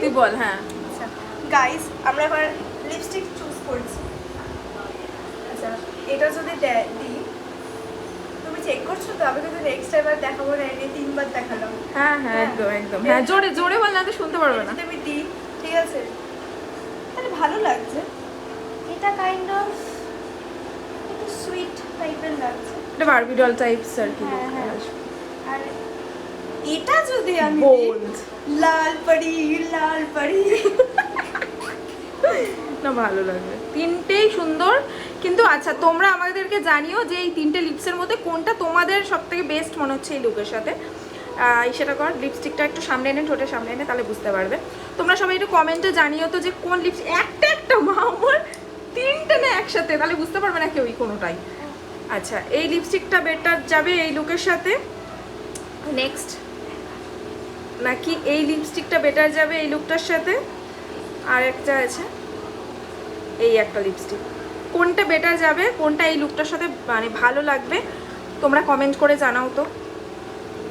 তুই বল। হ্যাঁ আচ্ছা গাইস, আমরা এবার লিপস্টিক চুজ করছি। আচ্ছা এটা যদি দিই, তুমি চেক করছো তো? আমি কিন্তু নেক্সট এবার দেখাবো না, এনে 3 বার দেখালাম। হ্যাঁ হ্যাঁ একদম একদম। হ্যাঁ জোরে জোরে বল, না তো শুনতে পারবে না। যদি আমি দিই, ঠিক আছে, তাহলে ভালো লাগছে। এটা কাইন্ড অফ একটু সুইট টাইপের লাগছে, এটা বারবি ডল টাইপস আর কি। হ্যাঁ হ্যাঁ। আর এটা যদি আমি দিই, বোল্ড লাল পরি লাল পরি, না ভালো লাগবে, তিনটেই সুন্দর। কিন্তু আচ্ছা তোমরা আমাদেরকে জানিও যে এই তিনটে লিপসের মধ্যে কোনটা তোমাদের সব থেকে বেস্ট মনে হচ্ছে এই লুকের সাথে। সেটা কর, লিপস্টিকটা একটু সামনে এনে, ঠোঁটের সামনে এনে, তাহলে বুঝতে পারবে। তোমরা সবাই একটু কমেন্টে জানিও তো যে কোন লিপস, একটা একটা মা আমার তিনটে না একসাথে, তাহলে বুঝতে পারবে না কেউই কোনোটাই। আচ্ছা এই লিপস্টিকটা বেটার যাবে এই লুকের সাথে নেক্সট, নাকি এই লিপস্টিকটা বেটার যাবে এই লুকটার সাথে? আর একটা আছে এই একটা লিপস্টিক, কোনটা বেটার যাবে, কোনটা এই লুকটার সাথে মানে ভালো লাগবে তোমরা কমেন্ট করে জানাও তো।